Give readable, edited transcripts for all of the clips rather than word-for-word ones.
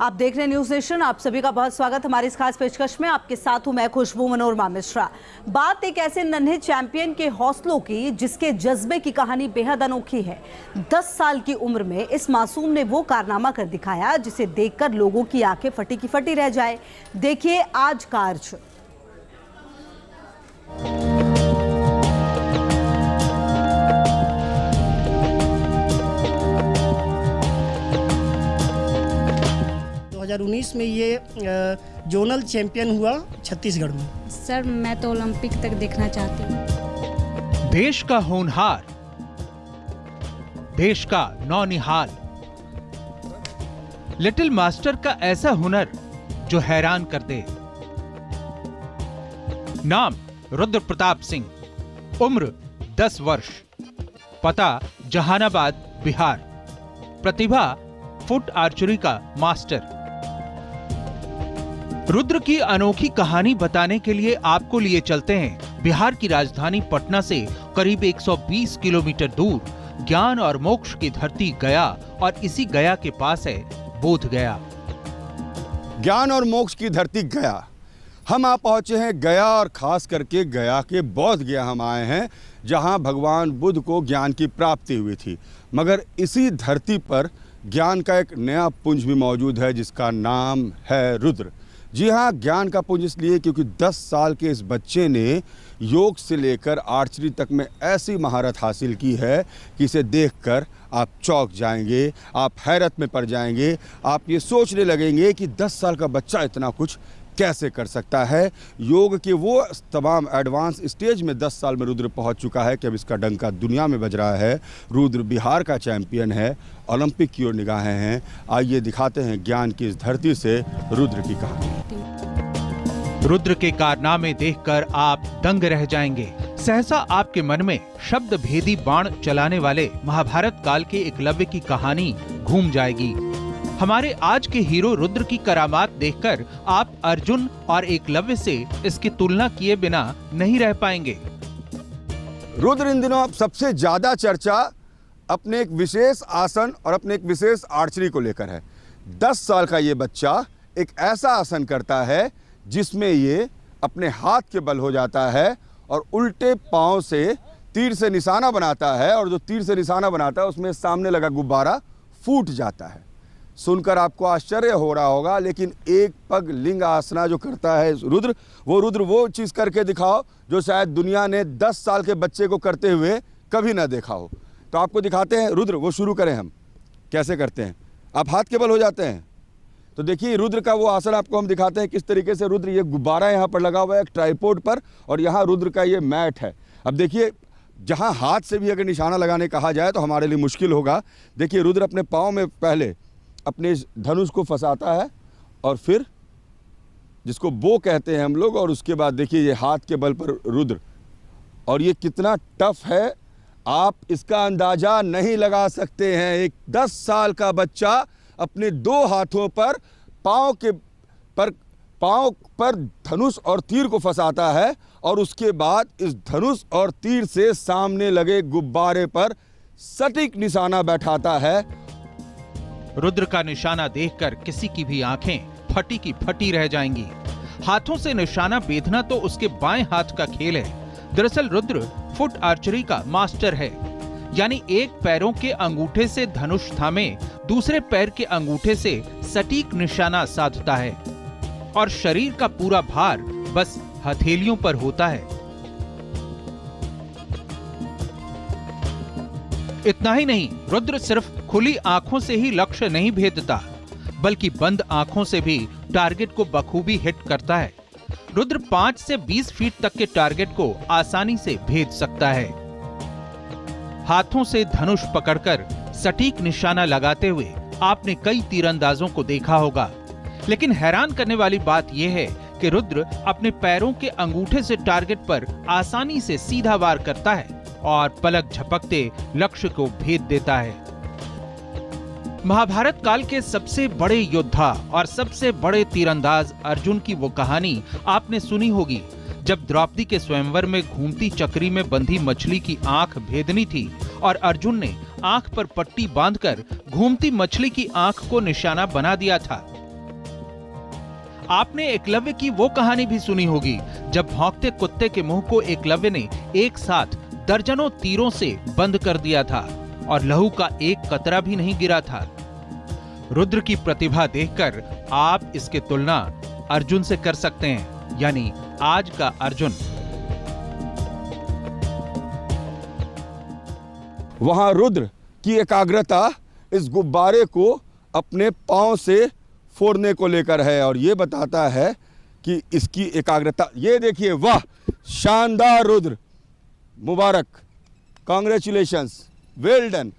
आप देख रहे हैं न्यूज नेशन। आप सभी का बहुत स्वागत हमारी इस खास पेशकश में। आपके साथ हूं मैं खुशबू मनोरमा मिश्रा। बात एक ऐसे नन्हे चैंपियन के हौसलों की जिसके जज्बे की कहानी बेहद अनोखी है। 10 साल की उम्र में इस मासूम ने वो कारनामा कर दिखाया जिसे देखकर लोगों की आंखें फटी की फटी रह जाए। देखिए आज का अर्जुन। उन्नीस में ये जोनल चैंपियन हुआ छत्तीसगढ़ में। सर मैं तो ओलंपिक तक देखना चाहती हूँ। देश का होनहार, देश का नौनिहाल, लिटिल मास्टर का ऐसा हुनर जो हैरान कर दे। नाम रुद्र प्रताप सिंह, उम्र 10 वर्ष, पता जहानाबाद बिहार, प्रतिभा फुट आर्चरी का मास्टर। रुद्र की अनोखी कहानी बताने के लिए आपको लिए चलते हैं बिहार की राजधानी पटना से करीब 120 किलोमीटर दूर, ज्ञान और मोक्ष की धरती गया, और इसी गया के पास है बोध गया। ज्ञान और मोक्ष की धरती गया, हम आ पहुंचे हैं गया, और खास करके गया के बोध गया हम आए हैं, जहां भगवान बुद्ध को ज्ञान की प्राप्ति हुई थी। मगर इसी धरती पर ज्ञान का एक नया पुंज भी मौजूद है जिसका नाम है रुद्र। जी हाँ, ज्ञान का पुंज इसलिए क्योंकि 10 साल के इस बच्चे ने योग से लेकर आर्चरी तक में ऐसी महारत हासिल की है कि इसे देखकर आप चौंक जाएंगे, आप हैरत में पड़ जाएंगे, आप ये सोचने लगेंगे कि 10 साल का बच्चा इतना कुछ कैसे कर सकता है। योग के वो तमाम एडवांस स्टेज में 10 साल में रुद्र पहुंच चुका है कि अब इसका डंका दुनिया में बज रहा है। रुद्र बिहार का चैंपियन है, ओलंपिक की ओर निगाहें हैं। आइए दिखाते हैं ज्ञान की इस धरती से रुद्र की कहानी। रुद्र के कारनामे देखकर आप दंग रह जाएंगे। सहसा आपके मन में शब्द भेदी बाण चलाने वाले महाभारत काल के एकलव्य की कहानी घूम जाएगी। हमारे आज के हीरो रुद्र की करामात देखकर आप अर्जुन और एकलव्य से इसकी तुलना किए बिना नहीं रह पाएंगे। रुद्र इन दिनों सबसे ज्यादा चर्चा अपने एक विशेष आसन और अपने एक विशेष आर्चरी को लेकर है। 10 साल का ये बच्चा एक ऐसा आसन करता है जिसमें ये अपने हाथ के बल हो जाता है और उल्टे पांव से तीर से निशाना बनाता है, और जो तीर से निशाना बनाता है उसमें सामने लगा गुब्बारा फूट जाता है। सुनकर आपको आश्चर्य हो रहा होगा, लेकिन एक पग लिंग आसना जो करता है रुद्र, वो चीज करके दिखाओ जो शायद दुनिया ने 10 साल के बच्चे को करते हुए कभी ना देखा हो। तो आपको दिखाते हैं रुद्र, वो शुरू करें हम कैसे करते हैं। आप हाथ के बल हो जाते हैं तो देखिए रुद्र का वो आसन आपको हम दिखाते हैं किस तरीके से रुद्र, ये गुब्बारा यहाँ पर लगा हुआ है एक ट्राइपॉड पर, और यहाँ रुद्र का ये मैट है। अब देखिए जहाँ हाथ से भी अगर निशाना लगाने कहा जाए तो हमारे लिए मुश्किल होगा। देखिए रुद्र अपने पाँव में पहले अपने धनुष को फंसाता है, और फिर जिसको बो कहते हैं हम लोग, और उसके बाद देखिए ये हाथ के बल पर रुद्र, और ये कितना टफ है आप इसका अंदाजा नहीं लगा सकते हैं। एक 10 साल का बच्चा अपने 2 हाथों पर पाँव पर धनुष और तीर को फंसाता है, और उसके बाद इस धनुष और तीर से सामने लगे गुब्बारे पर सटीक निशाना बैठाता है। रुद्र का निशाना देखकर किसी की भी आंखें फटी की फटी रह जाएंगी। हाथों से निशाना बेधना तो उसके बाएं हाथ का खेल है। दरअसल रुद्र फुट आर्चरी का मास्टर है, यानी एक पैरों के अंगूठे से धनुष थामे दूसरे पैर के अंगूठे से सटीक निशाना साधता है, और शरीर का पूरा भार बस हथेलियों पर होता है। इतना ही नहीं, रुद्र सिर्फ खुली आंखों से ही लक्ष्य नहीं भेदता, बल्कि बंद आंखों से भी टारगेट को बखूबी हिट करता है। रुद्र 5 से 20 फीट तक के टारगेट को आसानी से भेद सकता है। हाथों से धनुष पकड़कर सटीक निशाना लगाते हुए आपने कई तीरंदाजों को देखा होगा, लेकिन हैरान करने वाली बात यह है कि रुद्र अपने पैरों के अंगूठे से टारगेट पर आसानी से सीधा वार करता है और पलक झपकते लक्ष्य को भेद देता है। महाभारत काल के सबसे बड़े योद्धा और सबसे बड़े तीरंदाज अर्जुन की वो कहानी आपने सुनी होगी, जब द्रौपदी के स्वयंवर में घूमती चक्री में बंधी मछली की आंख भेदनी थी और अर्जुन ने आंख पर पट्टी बांधकर घूमती मछली की आंख को निशाना बना दिया था। आपने एकलव्य की वो कहानी भी सुनी होगी जब भौंकते कुत्ते के मुंह को एकलव्य ने एक साथ दर्जनों तीरों से बंद कर दिया था और लहू का एक कतरा भी नहीं गिरा था। रुद्र की प्रतिभा देखकर आप इसकी तुलना अर्जुन से कर सकते हैं, यानी आज का अर्जुन। वहां रुद्र की एकाग्रता इस गुब्बारे को अपने पांव से फोड़ने को लेकर है और ये बताता है कि इसकी एकाग्रता। ये देखिए, वाह, शानदार रुद्र, मुबारक, कांग्रेचुलेशंस, वेल डन।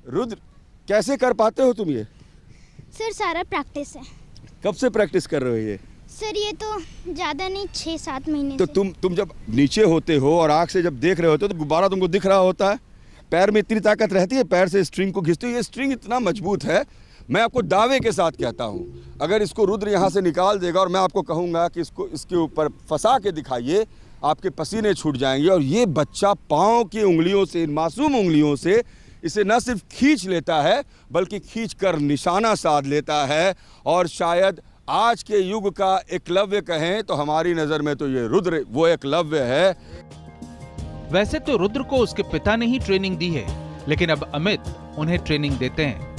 रुद्र, कैसे कर पाते हो तुम ये? सर सारा प्रैक्टिस है। कब से प्रैक्टिस कर रहे हो ये? सर ये तो ज़्यादा नहीं, 6-7 महीने तो से। तुम जब नीचे होते हो और आँख से जब देख रहे होते हो तो गुब्बारा तुमको दिख रहा होता है। पैर में इतनी ताकत रहती है, पैर से स्ट्रिंग को खींचते हो। ये स्ट्रिंग इतना मजबूत है, मैं आपको दावे के साथ कहता हूँ, अगर इसको रुद्र यहाँ से निकाल देगा और मैं आपको कहूँगा कि इसको इसके ऊपर फंसा के दिखाइए, आपके पसीने छूट जाएंगे। और ये बच्चा पाँव की उंगलियों से, मासूम उंगलियों से इसे न सिर्फ खींच लेता है बल्कि खींच कर निशाना साध लेता है। और शायद आज के युग का एकलव्य कहें तो हमारी नज़र में तो ये रुद्र वो एकलव्य है। वैसे तो रुद्र को उसके पिता ने ही ट्रेनिंग दी है, लेकिन अब अमित उन्हें ट्रेनिंग देते हैं।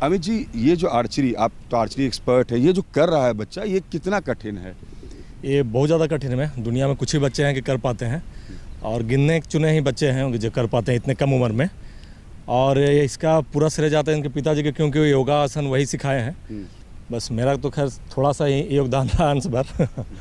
अमित जी, ये जो आर्चरी, आप तो आर्चरी एक्सपर्ट है, ये जो कर रहा है बच्चा, ये कितना कठिन है? ये बहुत ज़्यादा कठिन है। दुनिया में कुछ ही बच्चे हैं कि कर पाते हैं और गिनने चुने ही बच्चे हैं जो कर पाते हैं इतने कम उम्र में। और इसका पूरा श्रेय जाता है इनके पिताजी के, क्योंकि वो योगासन वही सिखाए हैं। बस मेरा तो खैर थोड़ा सा ही योगदान रहा अंश भर।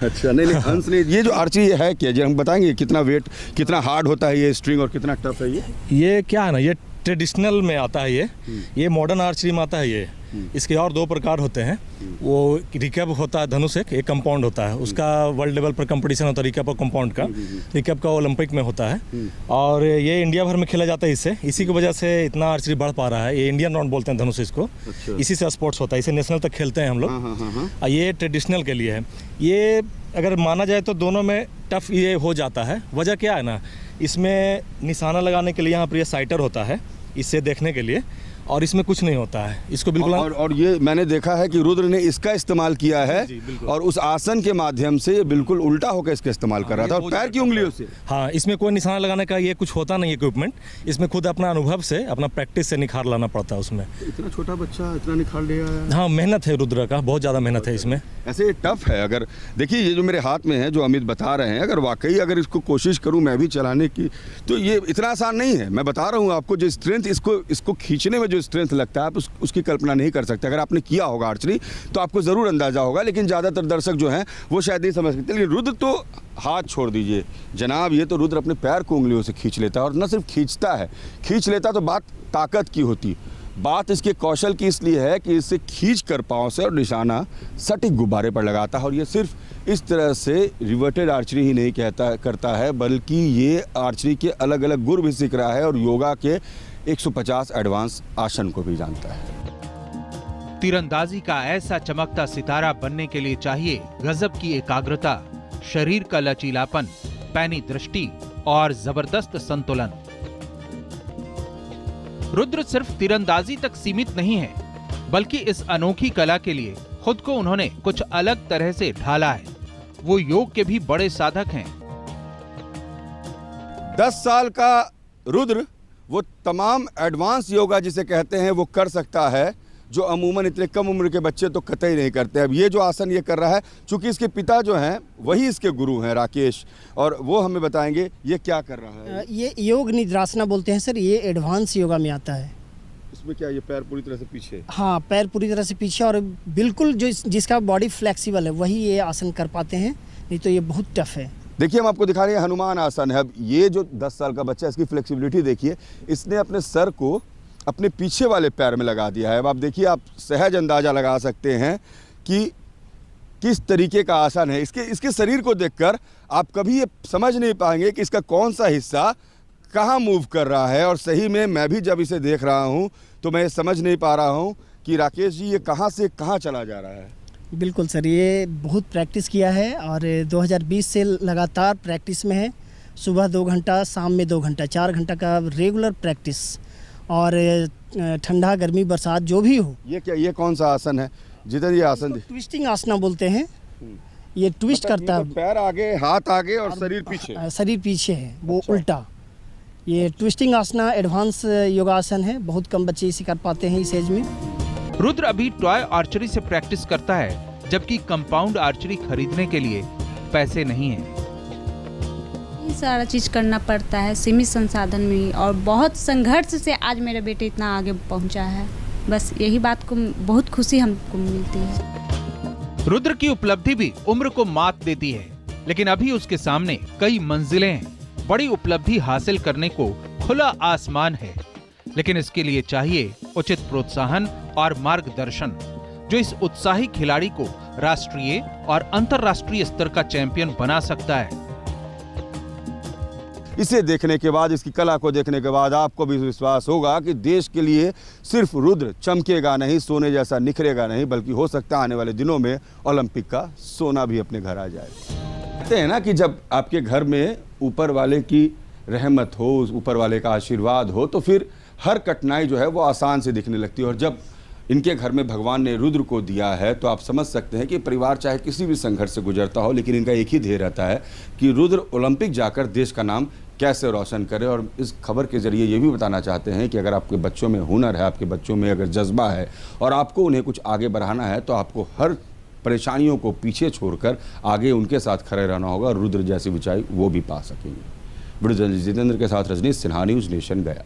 अच्छा, नहीं अंश नहीं। ये जो आर्चरी है क्या, जो हम बताएंगे कितना वेट, कितना हार्ड होता है ये स्ट्रिंग और कितना टफ है ये क्या है ना, ये ट्रेडिशनल में आता है, ये मॉडर्न आर्चरी में आता है। ये इसके और 2 प्रकार होते हैं। वो रिकर्व होता है धनुष, एक कंपाउंड होता है, उसका वर्ल्ड लेवल पर कंपटीशन होता है रिकर्व और कंपाउंड का। रिकर्व का ओलंपिक में होता है और ये इंडिया भर में खेला जाता है इससे। इसी की वजह से इतना आर्चरी बढ़ पा रहा है। ये इंडियन राउंड बोलते हैं धनुष इसको। अच्छा। इसी से स्पोर्ट्स होता है, इसे नेशनल तक खेलते हैं हम लोग। ये ट्रेडिशनल के लिए है। ये अगर माना जाए तो दोनों में टफ ये हो जाता है। वजह क्या है ना, इसमें निशाना लगाने के लिए यहाँ पर ये साइटर होता है, इससे देखने के लिए, और इसमें कुछ नहीं होता है इसको बिल्कुल। और ये मैंने देखा है कि रुद्र ने इसका इस्तेमाल किया है और उस आसन के माध्यम से बिल्कुल उल्टा होकर इसका इस्तेमाल कर रहा था और पैर की उंगलियों से। हाँ, इसमें कोई निशाना लगाने का ये कुछ होता नहीं इक्विपमेंट। इसमें खुद अपना अनुभव से, अपना प्रैक्टिस से निखार लाना पड़ता है उसमें। इतना छोटा बच्चा इतना निखार लिया है। हाँ, मेहनत है रुद्र का, बहुत ज़्यादा मेहनत है इसमें। ऐसे टफ है। अगर देखिए, ये जो मेरे हाथ में है, जो अमित बता रहे हैं, अगर वाकई अगर इसको कोशिश करूं मैं भी चलाने की, तो ये इतना आसान नहीं है। मैं बता रहा हूं आपको, जो स्ट्रेंथ इसको खींचने में जो स्ट्रेंथ लगता है, आप उसकी कल्पना नहीं कर सकते। अगर आपने किया होगा आर्चरी तो आपको ज़रूर अंदाजा होगा, लेकिन ज़्यादातर दर्शक जो हैं वो शायद नहीं समझ सकते। लेकिन रुद्र तो हाथ छोड़ दीजिए जनाब, ये तो रुद्र अपने पैर को उंगलियों से खींच लेता है। और न सिर्फ खींचता है, खींच लेता तो बात ताकत की होती, बात इसके कौशल की इसलिए है कि इसे खींच कर पाँव से और निशाना सटीक गुब्बारे पर लगाता है। और ये सिर्फ इस तरह से रिवर्टेड आर्चरी ही नहीं करता है, बल्कि ये आर्चरी के अलग अलग गुर भी सीख रहा है और योगा के 150 एडवांस आसन को भी जानता है। तीरंदाजी का ऐसा चमकता सितारा बनने के लिए चाहिए गजब की एकाग्रता, शरीर का लचीलापन, पैनी दृष्टि और जबरदस्त संतुलन। रुद्र सिर्फ तीरंदाजी तक सीमित नहीं है, बल्कि इस अनोखी कला के लिए खुद को उन्होंने कुछ अलग तरह से ढाला है। वो योग के भी बड़े साधक हैं। 10 साल का रुद्र वो तमाम एडवांस योगा जिसे कहते हैं वो कर सकता है, जो अमूमन इतने कम उम्र के बच्चे तो कतई नहीं करते। अब ये जो आसन ये कर रहा है, चूंकि इसके पिता जो हैं वही इसके गुरु हैं, राकेश, और वो हमें बताएंगे ये क्या कर रहा है। ये योग निद्रासना बोलते हैं सर। ये एडवांस योगा में आता है। इसमें क्या, ये पैर पूरी तरह से पीछे? हाँ, पैर पूरी तरह से पीछे और बिल्कुल जो जिसका बॉडी फ्लेक्सिबल है वही ये आसन कर पाते हैं, नहीं तो ये बहुत टफ है। देखिए, हम आपको दिखा रहे हैं हनुमान आसन है। अब ये जो 10 साल का बच्चा, इसकी फ्लेक्सिबिलिटी देखिए। इसने अपने सर को अपने पीछे वाले पैर में लगा दिया है। अब आप देखिए, आप सहज अंदाज़ा लगा सकते हैं कि किस तरीके का आसन है। इसके शरीर को देखकर आप कभी ये समझ नहीं पाएंगे कि इसका कौन सा हिस्सा कहाँ मूव कर रहा है। और सही में मैं भी जब इसे देख रहा हूँ तो मैं समझ नहीं पा रहा हूँ कि राकेश जी ये कहाँ से कहाँ चला जा रहा है। बिल्कुल सर, ये बहुत प्रैक्टिस किया है और 2020 से लगातार प्रैक्टिस में है। सुबह 2 घंटा, शाम में 2 घंटा, 4 घंटा का रेगुलर प्रैक्टिस। और ठंडा, गर्मी, बरसात जो भी हो। ये क्या, ये कौन सा आसन है? जितेंद्र, ये आसन ट्विस्टिंग आसना बोलते हैं। ये ट्विस्ट करता है, पैर आगे, हाथ आगे और शरीर पीछे। शरीर पीछे है, वो उल्टा। ये ट्विस्टिंग आसना एडवांस योगासन है, बहुत कम बच्चे इसे कर पाते हैं इस एज में। रुद्र अभी टॉय आर्चरी से प्रैक्टिस करता है, जबकि कंपाउंड आर्चरी खरीदने के लिए पैसे नहीं है। ये सारा चीज़ करना पड़ता है सीमित संसाधन में ही, और बहुत संघर्ष से आज मेरा बेटे इतना आगे पहुंचा है। बस यही बात को बहुत खुशी हमको मिलती है। रुद्र की उपलब्धि भी उम्र को मात देती है, लेकिन अभी उसके सामने कई मंजिलें हैं। बड़ी उपलब्धि हासिल करने को खुला आसमान है, लेकिन इसके लिए चाहिए उचित प्रोत्साहन और मार्गदर्शन, जो इस उत्साही खिलाड़ी को राष्ट्रीय और अंतर्राष्ट्रीय स्तर का चैंपियन बना सकता है। इसे देखने के बाद, इसकी कला को देखने के बाद आपको भी विश्वास होगा कि देश के लिए सिर्फ रुद्र चमकेगा नहीं, सोने जैसा निखरेगा नहीं, बल्कि हो सकता है आने वाले दिनों में ओलंपिक का सोना भी अपने घर आ जाए। कहते हैं ना कि जब आपके घर में ऊपर वाले की रहमत हो, ऊपर वाले का आशीर्वाद हो, तो फिर हर कठिनाई जो है वो आसान से दिखने लगती है। और जब इनके घर में भगवान ने रुद्र को दिया है, तो आप समझ सकते हैं कि परिवार चाहे किसी भी संघर्ष से गुजरता हो, लेकिन इनका एक ही ध्येय रहता है कि रुद्र ओलंपिक जाकर देश का नाम कैसे रोशन करे। और इस खबर के जरिए ये भी बताना चाहते हैं कि अगर आपके बच्चों में हुनर है, आपके बच्चों में अगर जज्बा है और आपको उन्हें कुछ आगे बढ़ाना है, तो आपको हर परेशानियों को पीछे छोड़कर आगे उनके साथ खड़े रहना होगा और रुद्र जैसी ऊंचाई वो भी पा सकेंगे। वीडियो जर्नलिस्ट जितेंद्र के साथ रजनीश सिन्हा, न्यूज़ नेशन, गया।